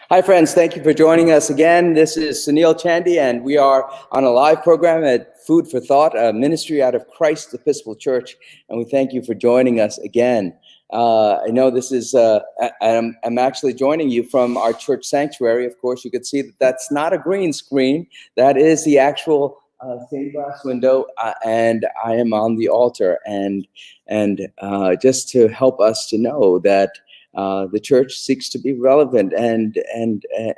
Hi, friends. Thank you for joining us again. This is Sunil Chandy, and we are on a live program at Food for Thought, a ministry out of Christ Episcopal Church, and we thank you for joining us again. I know this is, I'm actually joining you from our church sanctuary. Of course, you can see that that's not a green screen. That is the actual stained glass window, and I am on the altar. And just to help us to know that the church seeks to be relevant and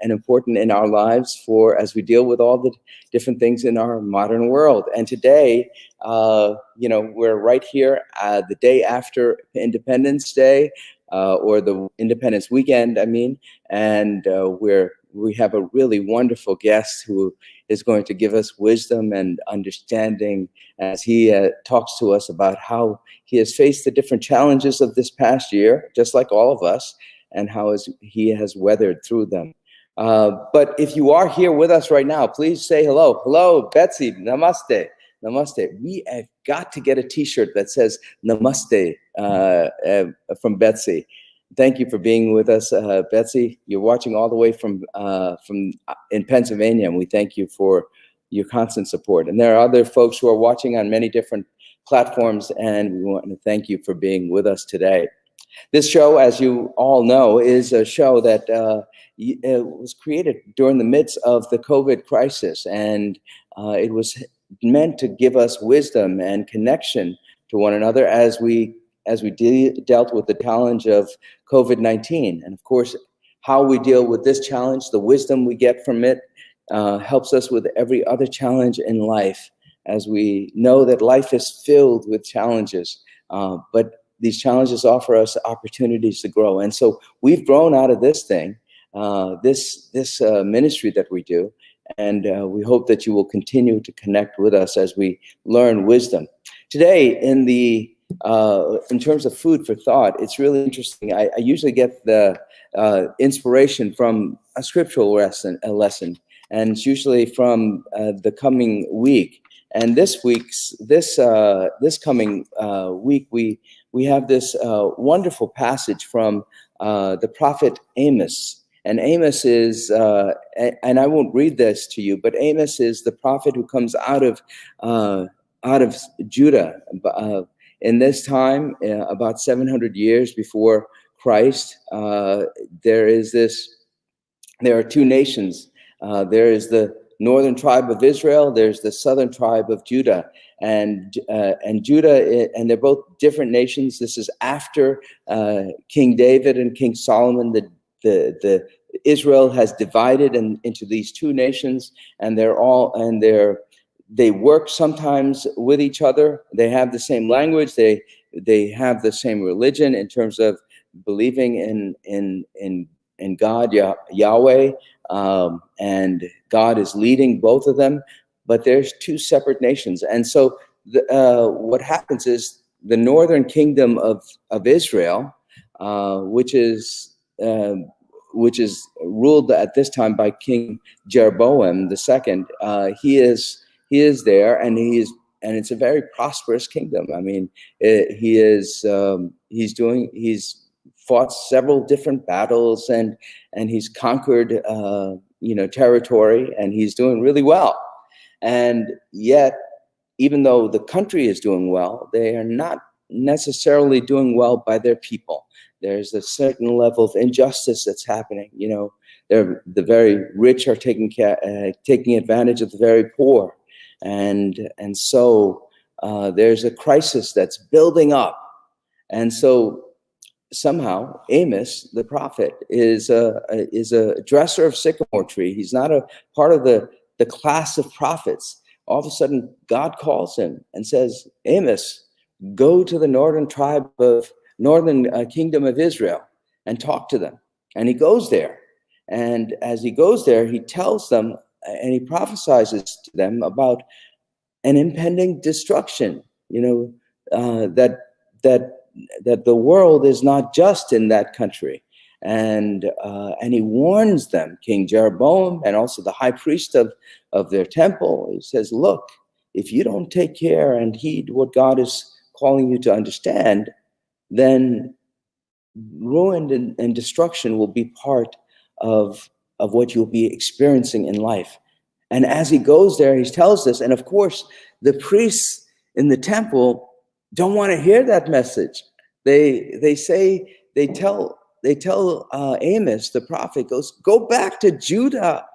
important in our lives for as we deal with all the different things in our modern world. And today, we're right here the day after Independence Day, or the Independence weekend, I mean, and we have a really wonderful guest who is going to give us wisdom and understanding as he talks to us about how he has faced the different challenges of this past year, just like all of us, and how he has weathered through them. But if you are here with us right now, please say hello. Hello, Betsy. Namaste. Namaste. We have got to get a T-shirt that says Namaste from Betsy. Thank you for being with us, Betsy. You're watching all the way from in Pennsylvania, and we thank you for your constant support. And there are other folks who are watching on many different platforms, and we want to thank you for being with us today. This show, as you all know, is a show that was created during the midst of the COVID crisis, and it was meant to give us wisdom and connection to one another as we dealt with the challenge of COVID-19. And of course, how we deal with this challenge, the wisdom we get from it, helps us with every other challenge in life, as we know that life is filled with challenges, but these challenges offer us opportunities to grow. And so we've grown out of this thing, this ministry that we do, and we hope that you will continue to connect with us as we learn wisdom. Today, in terms of food for thought, it's really interesting. I usually get the inspiration from a scriptural lesson, and it's usually from the coming week. And this coming week, we have this wonderful passage from the prophet Amos. And Amos is, and I won't read this to you, but Amos is the prophet who comes out of Judah. In this time, about 700 years before Christ, there are two nations. There is the northern tribe of Israel. There's the southern tribe of Judah, and Judah, and they're both different nations. This is after King David and King Solomon. The Israel has divided into these two nations, and they work sometimes with each other. They have the same language. They have the same religion in terms of believing in God, Yahweh, and God is leading both of them. But there's two separate nations, and so what happens is the northern kingdom of Israel, which is ruled at this time by King Jeroboam II. He is there, and it's a very prosperous kingdom. I mean, he's fought several different battles, and he's conquered territory, and he's doing really well. And yet, even though the country is doing well, they are not necessarily doing well by their people. There's a certain level of injustice that's happening. The very rich are taking advantage of the very poor. And so there's a crisis that's building up. And so somehow Amos, the prophet, is a dresser of sycamore tree. He's not a part of the class of prophets. All of a sudden, God calls him and says, Amos, go to the northern kingdom of Israel and talk to them. And he goes there. And as he goes there, he tells them, and he prophesies to them about an impending destruction, that the world is not just in that country. And he warns them, King Jeroboam, and also the high priest of their temple. He says, look, if you don't take care and heed what God is calling you to understand, then ruin and destruction will be part of of what you'll be experiencing in life. And as he goes there, he tells us, and of course, the priests in the temple don't want to hear that message. They tell Amos, the prophet, go back to Judah,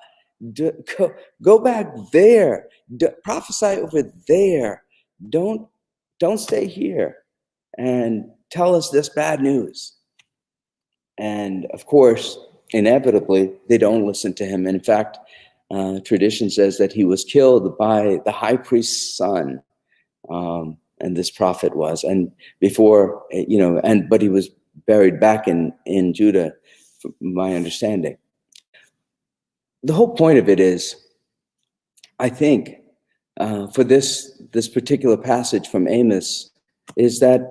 go back there, prophesy over there. Don't stay here and tell us this bad news. And of course, inevitably, they don't listen to him. And in fact, tradition says that he was killed by the high priest's son, and this prophet was. And before, but he was buried back in Judah, from my understanding. The whole point of it is, I think, for this particular passage from Amos, is that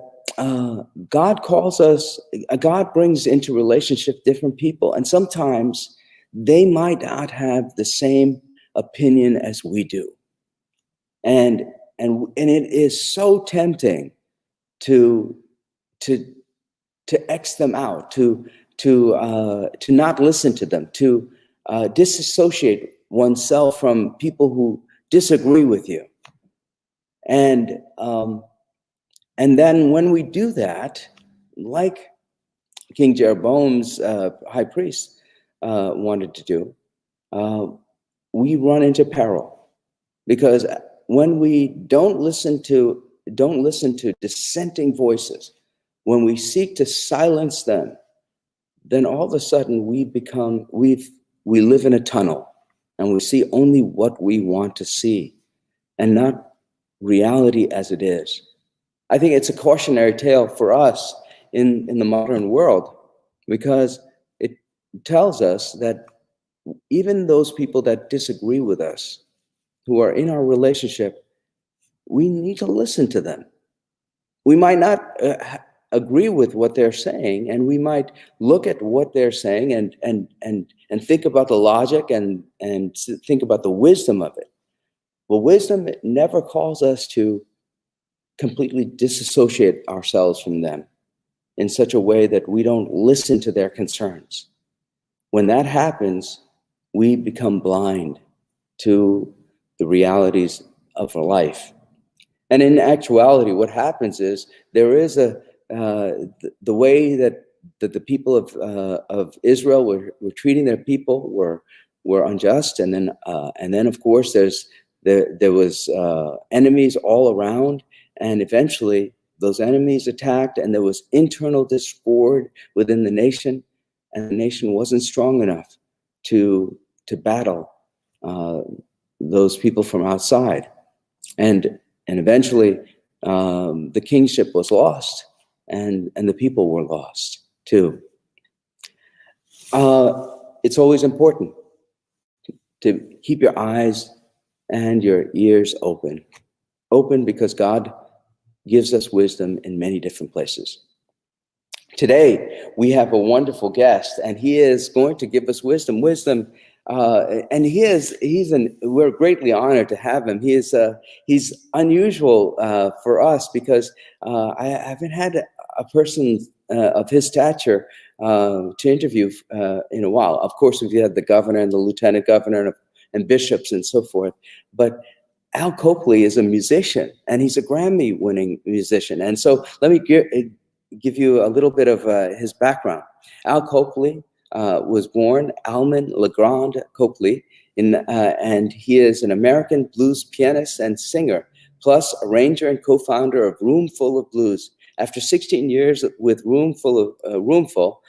God calls us, God brings into relationship different people, and sometimes they might not have the same opinion as we do. And it is so tempting to X them out, to not listen to them, to disassociate oneself from people who disagree with you. And then when we do that, like King Jeroboam's high priest wanted to do, we run into peril, because when we don't listen to dissenting voices, when we seek to silence them, then all of a sudden we live in a tunnel, and we see only what we want to see and not reality as it is. I think it's a cautionary tale for us in the modern world, because it tells us that even those people that disagree with us, who are in our relationship, we need to listen to them. We might not agree with what they're saying, and we might look at what they're saying and think about the logic and think about the wisdom of it. But wisdom never calls us to completely disassociate ourselves from them in such a way that we don't listen to their concerns. When that happens, we become blind to the realities of life. And in actuality, what happens is there is the way that the people of Israel were treating their people were unjust, and then of course there was enemies all around, and eventually those enemies attacked, and there was internal discord within the nation, and the nation wasn't strong enough to battle those people from outside, and eventually the kingship was lost, and the people were lost too. It's always important to keep your eyes and your ears open, because God gives us wisdom in many different places. Today, we have a wonderful guest, and he is going to give us wisdom. And we're greatly honored to have him. He's unusual for us, because I haven't had a person of his stature to interview in a while. Of course, we've had the governor and the lieutenant governor and bishops and so forth, but Al Copley is a musician, and he's a Grammy-winning musician. And so let me give you a little bit of his background. Al Copley was born Almond Legrand Copley, and he is an American blues pianist and singer, plus arranger and co-founder of Roomful of Blues. After 16 years with Roomful,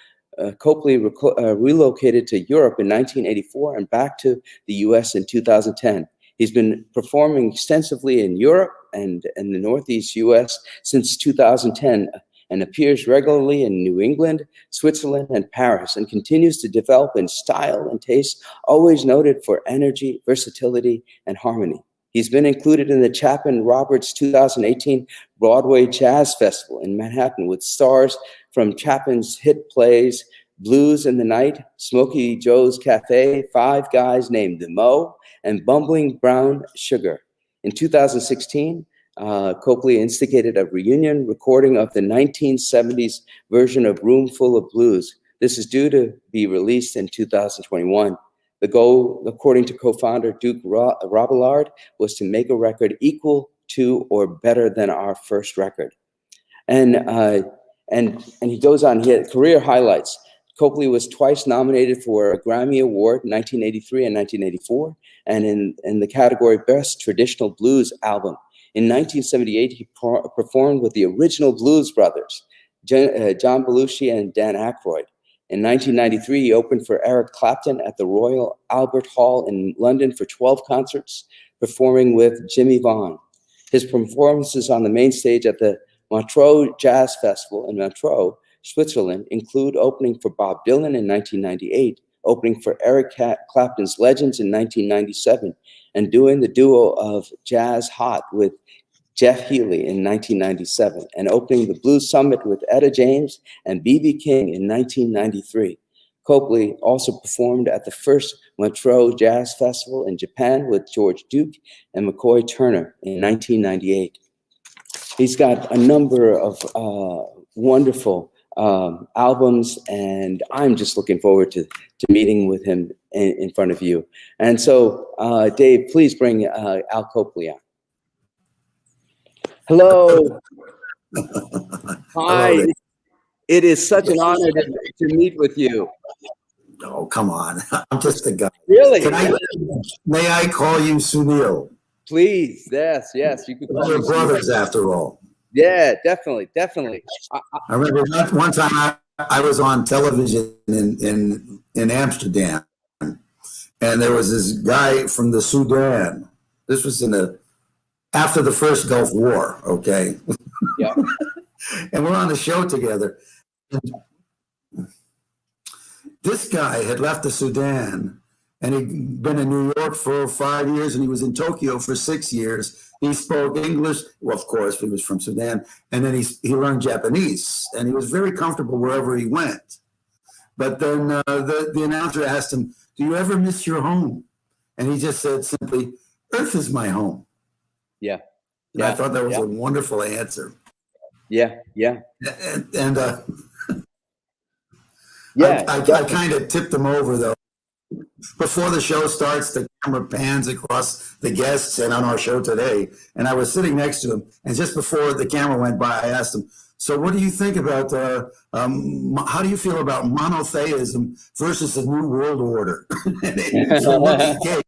Copley relocated to Europe in 1984 and back to the US in 2010. He's been performing extensively in Europe and in the Northeast US since 2010, and appears regularly in New England, Switzerland, and Paris, and continues to develop in style and taste, always noted for energy, versatility, and harmony. He's been included in the Chapin Roberts 2018 Broadway Jazz Festival in Manhattan, with stars from Chapin's hit plays Blues in the Night, Smokey Joe's Cafe, Five Guys Named Mo, and Bumbling Brown Sugar. In 2016, Copley instigated a reunion recording of the 1970s version of Roomful of Blues. This is due to be released in 2021. The goal, according to co-founder Duke Robillard, was to make a record equal to or better than our first record. And he goes on here, career highlights. Copley was twice nominated for a Grammy Award, 1983 and 1984, and in the category Best Traditional Blues Album. In 1978, he performed with the original Blues Brothers, John Belushi and Dan Aykroyd. In 1993, he opened for Eric Clapton at the Royal Albert Hall in London for 12 concerts, performing with Jimmy Vaughan. His performances on the main stage at the Montreux Jazz Festival in Montreux, Switzerland, include opening for Bob Dylan in 1998, opening for Eric Clapton's Legends in 1997, and doing the duo of Jazz Hot with Jeff Healey in 1997, and opening the Blues Summit with Etta James and B.B. King in 1993. Copley also performed at the first Montreux Jazz Festival in Japan with George Duke and McCoy Turner in 1998. He's got a number of wonderful albums, and I'm just looking forward to meeting with him in front of you. And so, Dave, please bring Al Copley on. Hello. Hi. Hello. It is such an honor to meet with you. Oh, come on. I'm just a guy. Really? May I call you Sunil? Please. Yes. You could call We're me brothers after all. Yeah, definitely. I remember one time I was on television in Amsterdam, and there was this guy from the Sudan. This was after the first Gulf War, okay? Yeah. And we're on the show together. And this guy had left the Sudan, and he'd been in New York for 5 years, and he was in Tokyo for 6 years. He spoke English, well, of course, he was from Sudan, and then he learned Japanese, and he was very comfortable wherever he went. But then the announcer asked him, "Do you ever miss your home?" And he just said simply, "Earth is my home." Yeah. And I thought that was a wonderful answer. Yeah. And I kind of tipped him over, though. Before the show starts, the camera pans across the guests and on our show today, and I was sitting next to him, and just before the camera went by, I asked him, "So what do you think about, how do you feel about monotheism versus the New World Order?" So what he gave.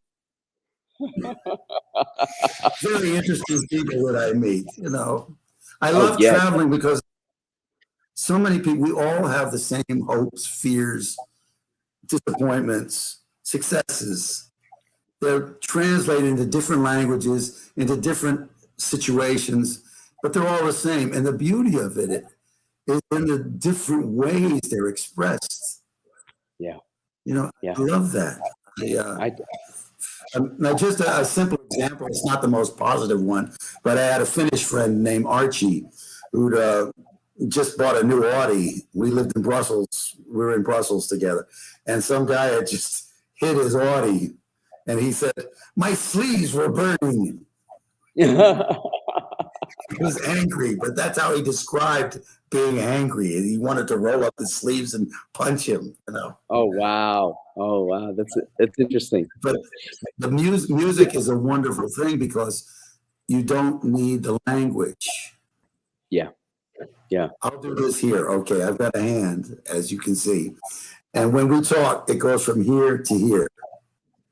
Very interesting people that I meet, you know. I love traveling because so many people, we all have the same hopes, fears, disappointments, successes. They're translated into different languages, into different situations, but they're all the same. And the beauty of it is in the different ways they're expressed. Yeah. You know, I love that. Now, just a simple example, it's not the most positive one, but I had a Finnish friend named Archie who'd just bought a new Audi. We lived in Brussels. We were in Brussels together. And some guy had just hit his Audi, and he said, "My sleeves were burning." He was angry, but that's how he described being angry. He wanted to roll up his sleeves and punch him, you know. Oh wow. That's interesting. But the music is a wonderful thing because you don't need the language. Yeah. I'll do this here. Okay, I've got a hand, as you can see. And when we talk, it goes from here to here.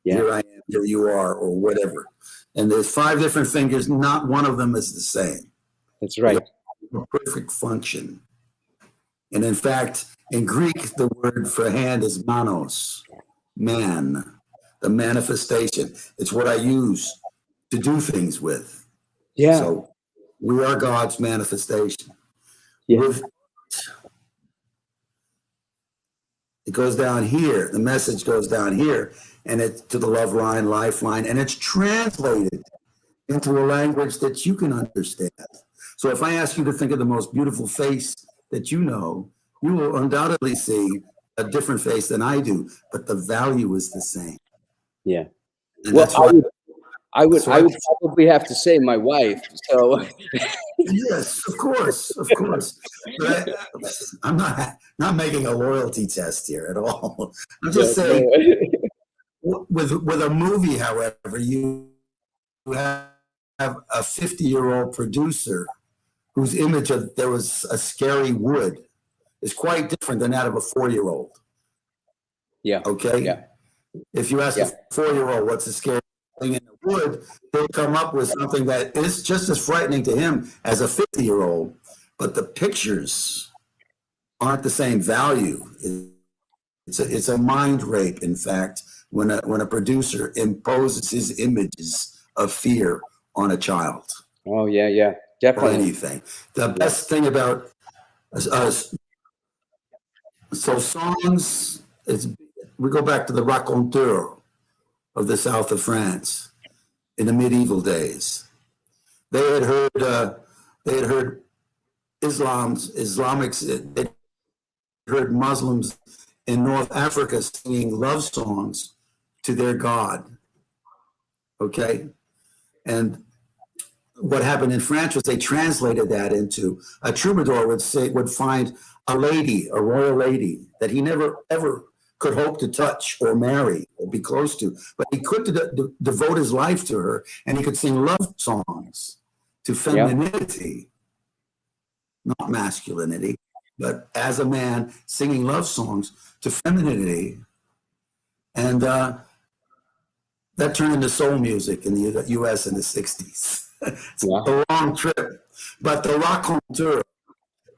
Yeah. Here I am, here you are, or whatever. And there's 5 different fingers. Not one of them is the same. That's right. A perfect function. And in fact, in Greek, the word for hand is manos, man, the manifestation. It's what I use to do things with. Yeah. So we are God's manifestation. Yeah. It goes down here. The message goes down here, and it's to the love line, lifeline, and it's translated into a language that you can understand. So if I ask you to think of the most beautiful face that you know, you will undoubtedly see a different face than I do, but the value is the same. Yeah. And well, that's I would probably have to say my wife. So yes, of course. But I'm not making a loyalty test here at all. I'm just saying, with a movie, however, you have a 50-year-old producer whose image of there was a scary wood is quite different than that of a 4-year-old. Yeah. Okay. Yeah. If you ask a 4-year-old what's the scary thing in the wood, they'll come up with something that is just as frightening to him as a 50-year-old. But the pictures aren't the same value. It's a mind rape, in fact, when a producer imposes his images of fear on a child. Oh yeah, yeah, definitely. Or anything. The best thing about so songs is we go back to the raconteur of the south of France in the medieval days. They had heard Islamics. They heard Muslims in North Africa singing love songs to their God. Okay, and what happened in France was they translated that into a troubadour would find a lady, a royal lady that he never ever could hope to touch or marry or be close to, but he could devote his life to her, and he could sing love songs to femininity, not masculinity, but as a man singing love songs to femininity, and that turned into soul music in the U.S. in the 60s. It's a long trip. But the raconteur,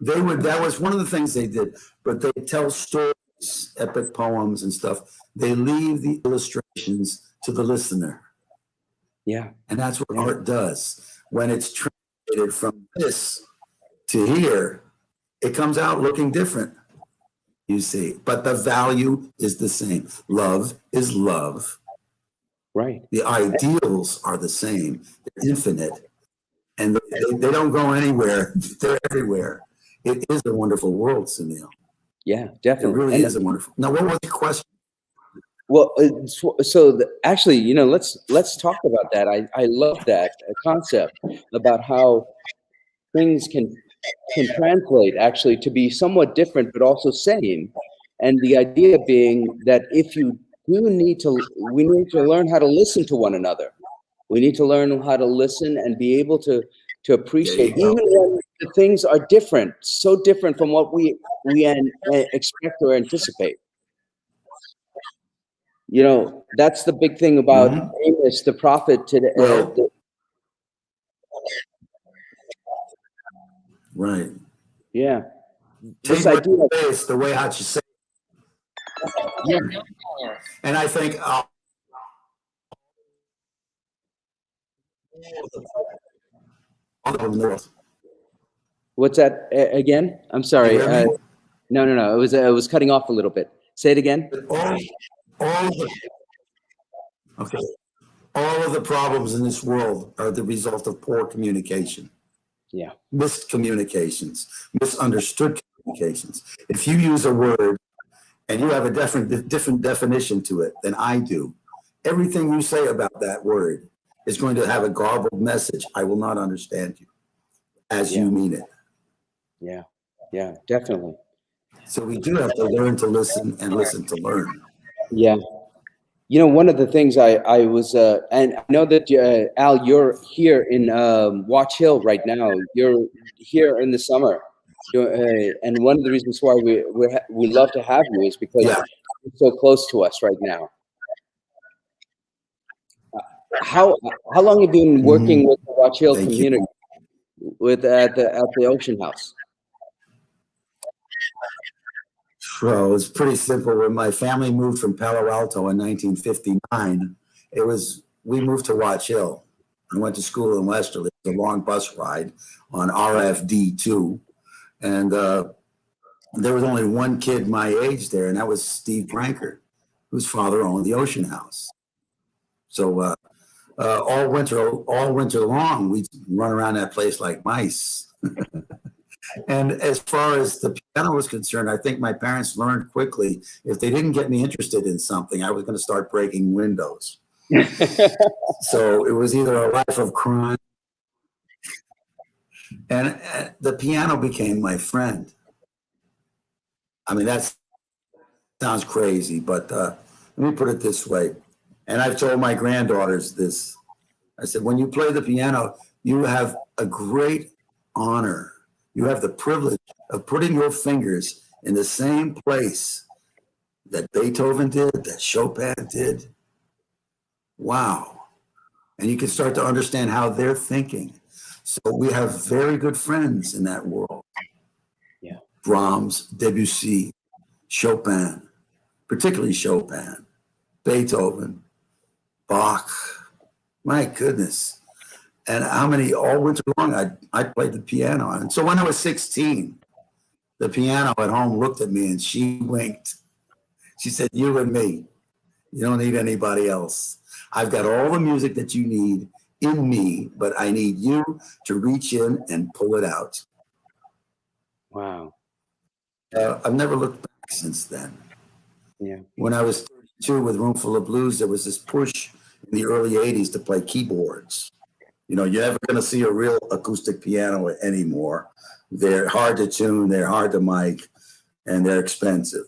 that was one of the things they did, but they tell stories, epic poems and stuff. They leave the illustrations to the listener. Yeah. And that's what art does. When it's translated from this to here, it comes out looking different, you see. But the value is the same. Love is love. Right. The ideals are the same. They're infinite. And they don't go anywhere. They're everywhere. It is a wonderful world, Sunil. Yeah, definitely. It really is a wonderful. Now, what was the question? Well, actually, let's talk about that. I love that concept about how things can translate actually to be somewhat different, but also same. And the idea being that if you do we need to learn how to listen to one another. We need to learn how to listen and be able to appreciate, even when the things are different, so different from what we expect or anticipate. You know, that's the big thing about Amos, the prophet today. Right. Yeah. This idea is the way how you say it. Yeah. And I think what's that again? I'm sorry. No. It was cutting off a little bit. Say it again. All of the problems in this world are the result of poor communication. Yeah. Miscommunications, misunderstood communications. If you use a word and you have a different definition to it than I do, everything you say about that word is going to have a garbled message. I will not understand you as you mean it. Yeah. Yeah, definitely. So we do have to learn to listen and listen to learn. Yeah. You know, one of the things I was, and I know that Al, you're here in Watch Hill right now. You're here in the summer, and one of the reasons why we love to have you is because you're so close to us right now. How long have you been working with the Watch Hill community, at the Ocean House? Well, it's pretty simple. When my family moved from Palo Alto in 1959, we moved to Watch Hill. I went to school in Westerly. It was a long bus ride on RFD2. And there was only one kid my age there, and that was Steve Branker, whose father owned the Ocean House. So all winter long, we'd run around that place like mice. And as far as the piano was concerned, I think my parents learned quickly, if they didn't get me interested in something, I was going to start breaking windows. So it was either a life of crime, and the piano became my friend. I mean, that sounds crazy, but let me put it this way. And I've told my granddaughters this. I said, when you play the piano, you have a great honor. You have the privilege of putting your fingers in the same place that Beethoven did, that Chopin did. Wow. And you can start to understand how they're thinking. So we have very good friends in that world. Yeah. Brahms, Debussy, Chopin, particularly Chopin, Beethoven, Bach. My goodness. And how many, all winter long, I played the piano. And so when I was 16, the piano at home looked at me and she winked. She said, you and me, you don't need anybody else. I've got all the music that you need in me, but I need you to reach in and pull it out. Wow. I've never looked back since then. Yeah. When I was 32 with Roomful of Blues, there was this push in the early 80s to play keyboards. You know, you're never going to see a real acoustic piano anymore. They're hard to tune, they're hard to mic, and they're expensive.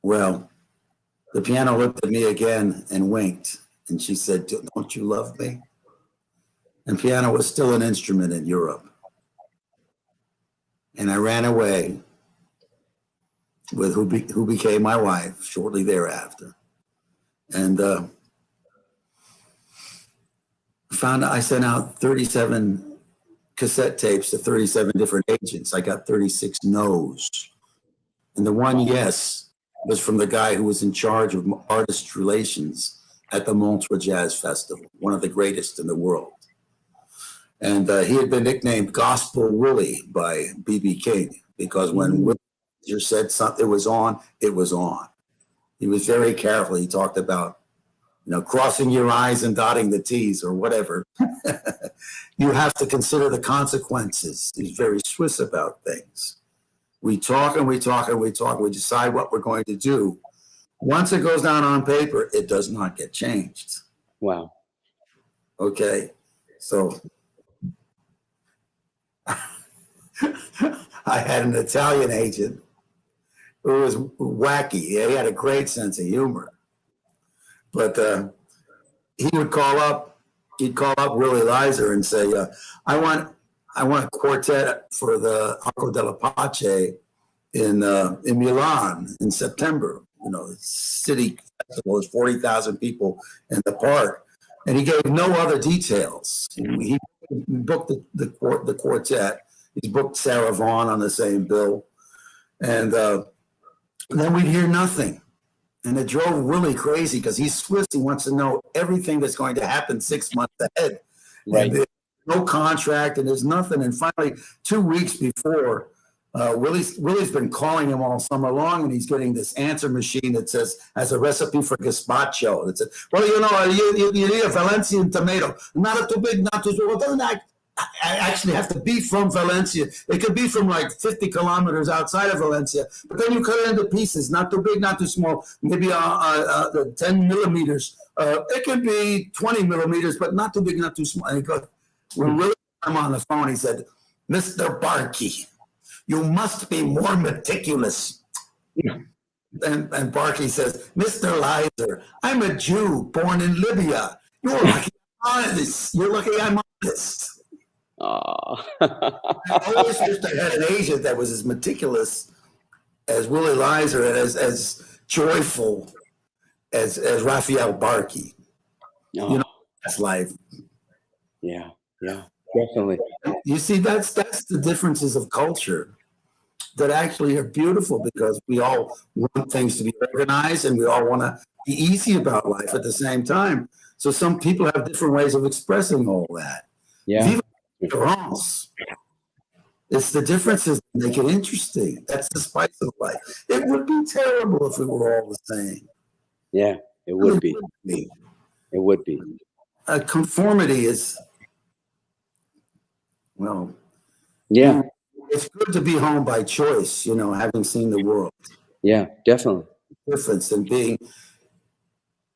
Well, the piano looked at me again and winked, and she said, don't you love me? And piano was still an instrument in Europe. And I ran away with who became my wife shortly thereafter. And I sent out 37 cassette tapes to 37 different agents. I got 36 no's. And the one yes was from the guy who was in charge of artist relations at the Montreux Jazz Festival, one of the greatest in the world. And he had been nicknamed Gospel Willie by B.B. King, because when Willie said something was on, it was on. He was very careful. He talked about, you know, crossing your I's and dotting the T's or whatever. You have to consider the consequences. He's very Swiss about things. We talk and we talk and we talk. We decide what we're going to do. Once it goes down on paper, it does not get changed. Wow. Okay. So I had an Italian agent who was wacky. He had a great sense of humor. But he would call up Willie Lizer and say, I want a quartet for the Arco della Pace in Milan in September. You know, the city festival is 40,000 people in the park. And he gave no other details. He booked the quartet. He booked Sarah Vaughan on the same bill. And then we'd hear nothing. And it drove Willie crazy because he's Swiss. He wants to know everything that's going to happen 6 months ahead. Right. And there's no contract and there's nothing. And finally, 2 weeks before, Willie's been calling him all summer long, and he's getting this answer machine that has a recipe for gazpacho. That says, well, you know, you need a Valencian tomato. Not too big, not too small. It doesn't actually have to be from Valencia. It could be from like 50 kilometers outside of Valencia, but then you cut it into pieces, not too big, not too small, maybe 10 millimeters. It could be 20 millimeters, but not too big, not too small. And he goes, when Willie came on the phone, he said, Mr. Barkey, you must be more meticulous. Yeah. And Barkey says, Mr. Lizer, I'm a Jew born in Libya. You're lucky I'm honest. You're lucky I'm honest. I always wished I had an agent that was as meticulous as Willie Lizer and as joyful as Raphael Barkey. Oh. You know, that's life. Yeah, definitely. You see, that's the differences of culture that actually are beautiful, because we all want things to be organized and we all want to be easy about life at the same time. So some people have different ways of expressing all that. Yeah. It's the differences that make it interesting. That's the spice of life. It would be terrible if we were all the same. Yeah, it would be. It would be. Conformity is, well, yeah. It's good to be home by choice, you know, having seen the world. Yeah, definitely. Difference in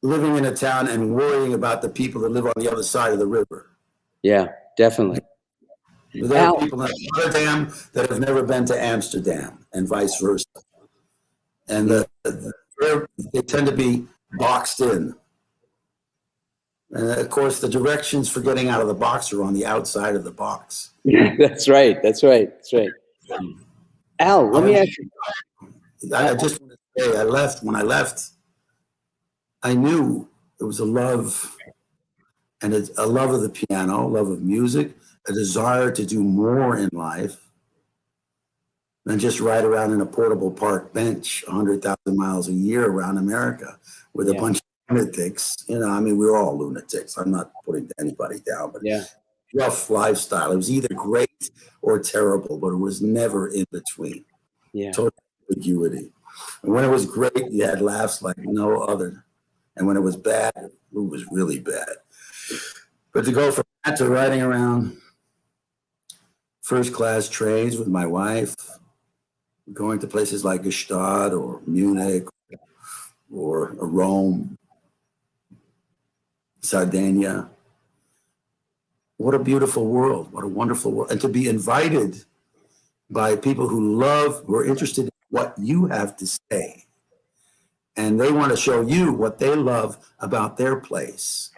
living in a town and worrying about the people that live on the other side of the river. Yeah, definitely. There are people in Rotterdam that have never been to Amsterdam, and vice versa. And they tend to be boxed in. And of course, the directions for getting out of the box are on the outside of the box. That's right. That's right. That's right. Al, let me ask you. I just want to say, when I left, I knew it was a love, and a love of the piano, love of music, a desire to do more in life than just ride around in a portable park bench 100,000 miles a year around America with a bunch of lunatics. You know, I mean, we were all lunatics. I'm not putting anybody down, but rough lifestyle. It was either great or terrible, but it was never in between. Total ambiguity. And when it was great, you had laughs like no other. And when it was bad, it was really bad. But to go from that to riding around first-class trains with my wife, going to places like Gstaad or Munich or Rome, Sardinia. What a beautiful world. What a wonderful world. And to be invited by people who are interested in what you have to say. And they want to show you what they love about their place.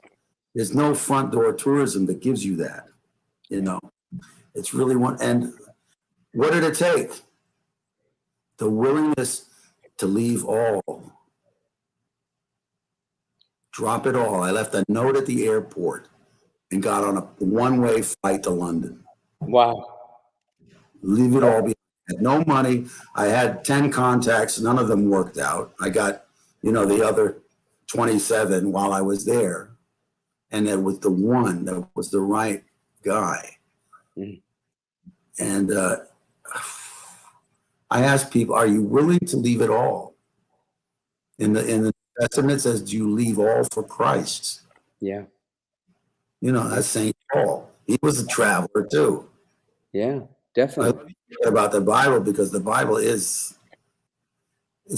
There's no front door tourism that gives you that. You know, it's really and what did it take? The willingness to leave all. Drop it all. I left a note at the airport and got on a one-way flight to London. Wow. Leave it all behind. I had no money. I had 10 contacts. None of them worked out. I got, the other 27 while I was there. And it was the one that was the right guy. Mm. And I asked people, are you willing to leave it all? In the Testament it says, do you leave all for Christ? Yeah. That's St. Paul. He was a traveler too. Yeah, definitely. I love about the Bible because the Bible it's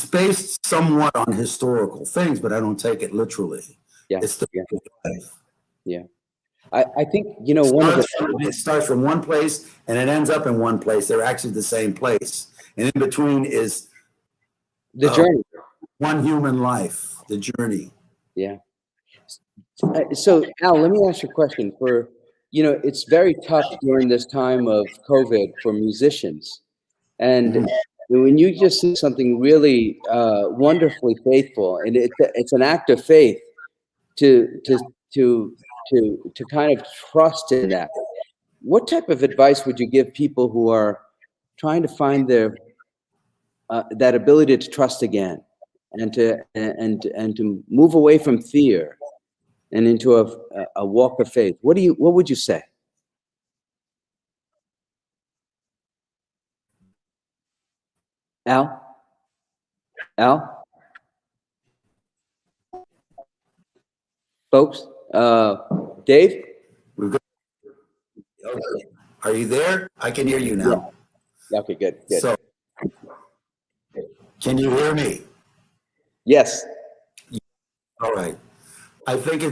based somewhat on historical things, but I don't take it literally. Yeah. It's the life. Yeah. I think, it starts from one place and it ends up in one place. They're actually the same place. And in between is the journey. One human life, the journey. Yeah. So, Al, let me ask you a question. It's very tough during this time of COVID for musicians. And when you just see something really wonderfully faithful, and it's an act of faith to kind of trust in that. What type of advice would you give people who are trying to find their that ability to trust again, and to move away from fear and into a walk of faith? What would you say? Al? Folks? Dave? Okay. Are you there? I can hear you now. Yeah. Okay, good. So, can you hear me? Yes. All right. I think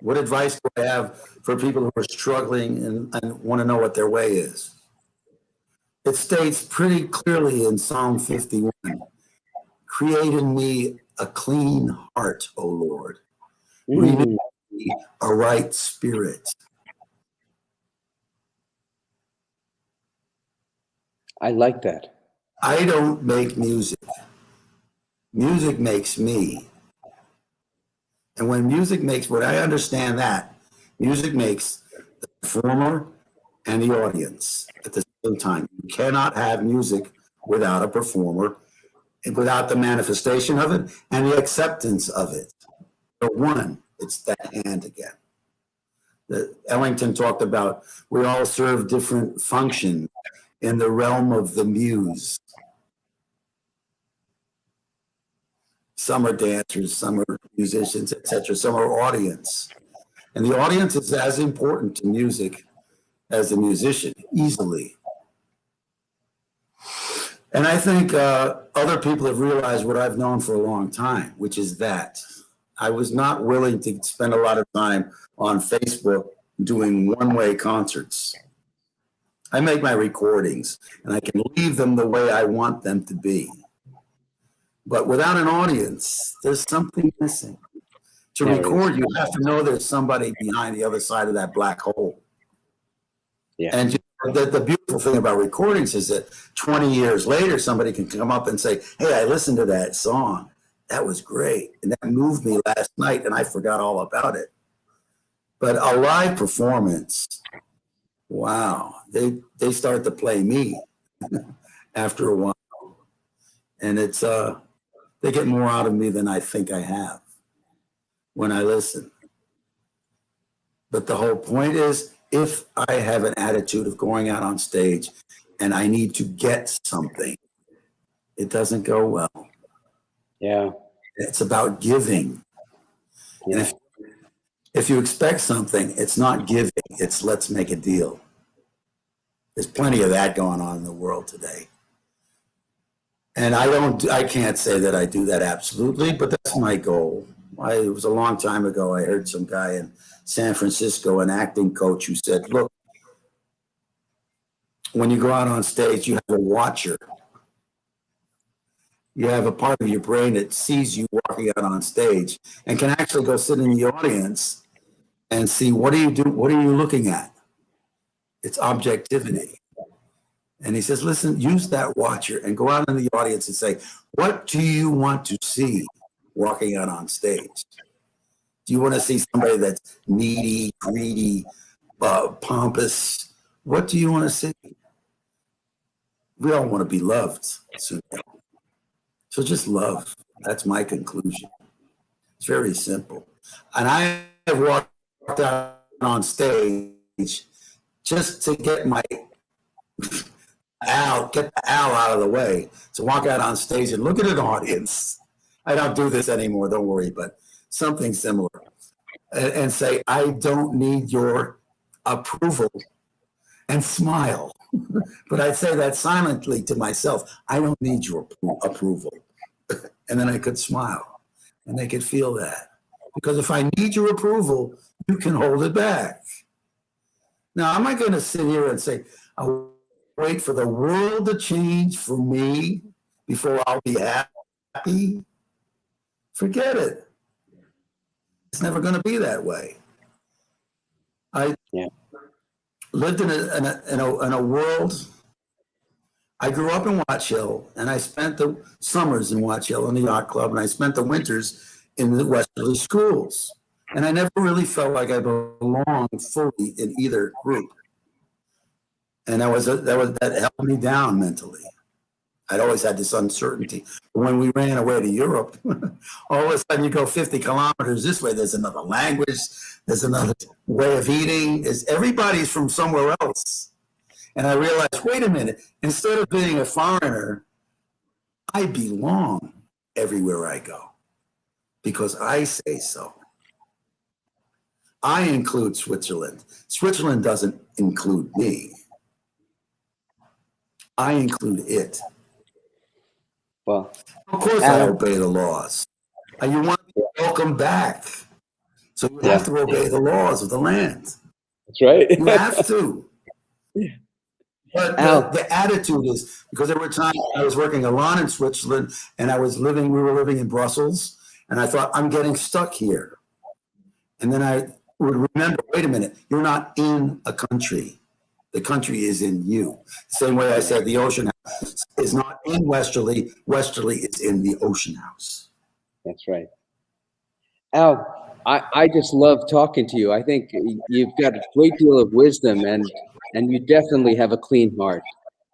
what advice do I have for people who are struggling and want to know what their way is? It states pretty clearly in Psalm 51, create in me a clean heart, O Lord. Renew in me a right spirit. I like that. I don't make music. Music makes me. And when I understand that, music makes the performer and the audience at the same time. You cannot have music without a performer, and without the manifestation of it and the acceptance of it. The one, it's that hand again. Ellington talked about we all serve different functions in the realm of the muse. Some are dancers, some are musicians, etc. Some are audience. And the audience is as important to music as the musician, easily. And I think other people have realized what I've known for a long time, which is that I was not willing to spend a lot of time on Facebook doing one-way concerts. I make my recordings, and I can leave them the way I want them to be. But without an audience, there's something missing. To record, you have to know there's somebody behind the other side of that black hole. Yeah. And the beautiful thing about recordings is that 20 years later, somebody can come up and say, hey, I listened to that song. That was great. And that moved me last night, and I forgot all about it. But a live performance, wow, they start to play me after a while. And it's they get more out of me than I think I have when I listen. But the whole point is, if I have an attitude of going out on stage and I need to get something, it doesn't go well. Yeah. It's about giving. Yeah. And if you expect something, it's not giving, it's let's make a deal. There's plenty of that going on in the world today. And I can't say that I do that absolutely, but that's my goal. It was a long time ago. I heard some guy in San Francisco, an acting coach, who said, look, when you go out on stage, you have a watcher. You have a part of your brain that sees you walking out on stage and can actually go sit in the audience and see, what are you doing? What are you looking at? It's objectivity. And he says, listen, use that watcher and go out in the audience and say, what do you want to see walking out on stage? Do you want to see somebody that's needy, greedy, pompous? What do you want to see? We all want to be loved. So just love. That's my conclusion. It's very simple. And I have walked out on stage just to get my get the owl out of the way, to walk out on stage and look at an audience. I don't do this anymore, don't worry, but something similar. And say, I don't need your approval, and smile. But I say that silently to myself. I don't need your approval. And then I could smile, and they could feel that. Because if I need your approval, you can hold it back. Now, am I going to sit here and say, I'll wait for the world to change for me before I'll be happy? Forget it. It's never going to be that way. I lived in a world. I grew up in Watch Hill, and I spent the summers in Watch Hill in the yacht club, and I spent the winters in the Westerly schools. And I never really felt like I belonged fully in either group. And that held me down mentally. I'd always had this uncertainty. But when we ran away to Europe, all of a sudden you go 50 kilometers this way, there's another language, there's another way of eating. Everybody's from somewhere else. And I realized, wait a minute, instead of being a foreigner, I belong everywhere I go because I say so. I include Switzerland. Switzerland doesn't include me. I include it. Well, of course, I obey the laws. You want to be welcome back. So you have to obey the laws of the land. That's right. You have to. But the attitude is, because there were times I was working a lot in Switzerland and we were living in Brussels, and I thought, I'm getting stuck here. And then I would remember, wait a minute, you're not in a country. The country is in you. The same way I said the ocean house is not in Westerly. Westerly is in the ocean house. That's right. Al, I just love talking to you. I think you've got a great deal of wisdom, and you definitely have a clean heart.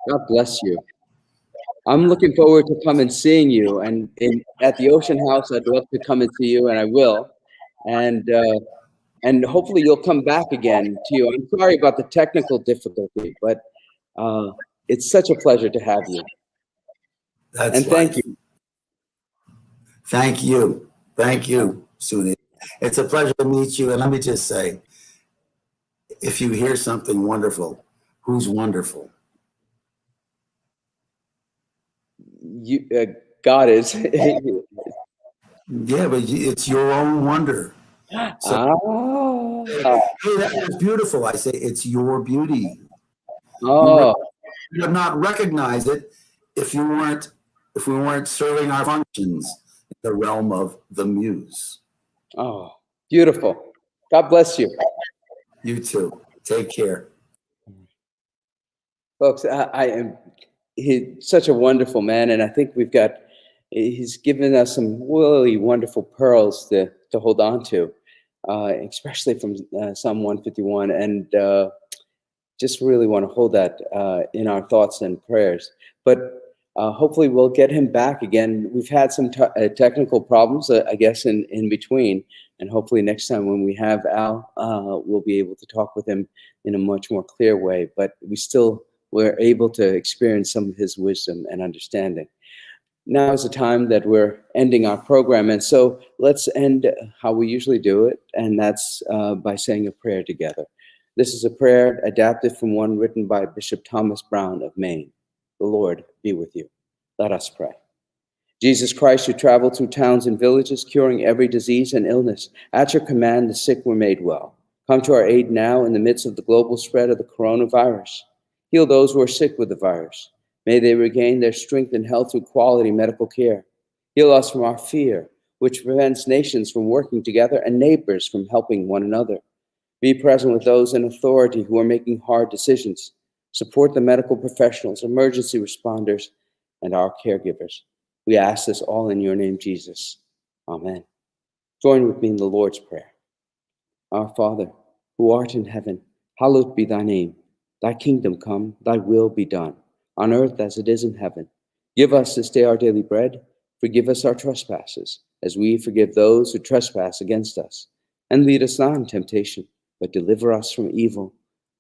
God bless you. I'm looking forward to come and seeing you, and at the Ocean House, I'd love to come and see you, and I will. And hopefully you'll come back again to you. I'm sorry about the technical difficulty, but it's such a pleasure to have you. Thank you. Thank you. Thank you, Sunil. It's a pleasure to meet you. And let me just say, if you hear something wonderful, who's wonderful? God is. Yeah, but it's your own wonder. So, hey, that was beautiful. I say it's your beauty. Oh. You would not recognize it if you weren't if we weren't serving our functions in the realm of the muse. Oh, beautiful. God bless you. You too. Take care. Folks, he's such a wonderful man, and I think he's given us some really wonderful pearls to hold on to, especially from Psalm 151, and just really want to hold that in our thoughts and prayers. But hopefully we'll get him back again. We've had some technical problems, I guess, in between, and hopefully next time when we have Al, we'll be able to talk with him in a much more clear way, but we're able to experience some of his wisdom and understanding. Now is the time that we're ending our program, and so let's end how we usually do it, and that's by saying a prayer together. This is a prayer adapted from one written by Bishop Thomas Brown of Maine. The Lord be with you. Let us pray. Jesus Christ, who traveled through towns and villages, curing every disease and illness, at your command the sick were made well. Come to our aid now in the midst of the global spread of the coronavirus. Heal those who are sick with the virus. May they regain their strength and health through quality medical care. Heal us from our fear, which prevents nations from working together and neighbors from helping one another. Be present with those in authority who are making hard decisions. Support the medical professionals, emergency responders, and our caregivers. We ask this all in your name, Jesus. Amen. Join with me in the Lord's Prayer. Our Father, who art in heaven, hallowed be thy name. Thy kingdom come, thy will be done, on earth as it is in heaven. Give us this day our daily bread. Forgive us our trespasses, as we forgive those who trespass against us. And lead us not in temptation, but deliver us from evil.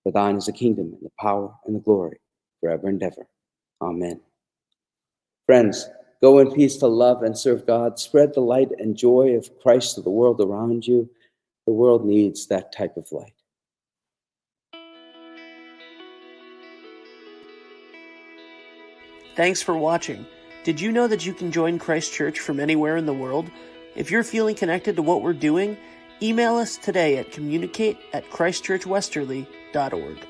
For thine is the kingdom, and the power, and the glory, forever and ever. Amen. Friends, go in peace to love and serve God. Spread the light and joy of Christ to the world around you. The world needs that type of light. Thanks for watching. Did you know that you can join Christ Church from anywhere in the world? If you're feeling connected to what we're doing, email us today at communicate@christchurchwesterly.org.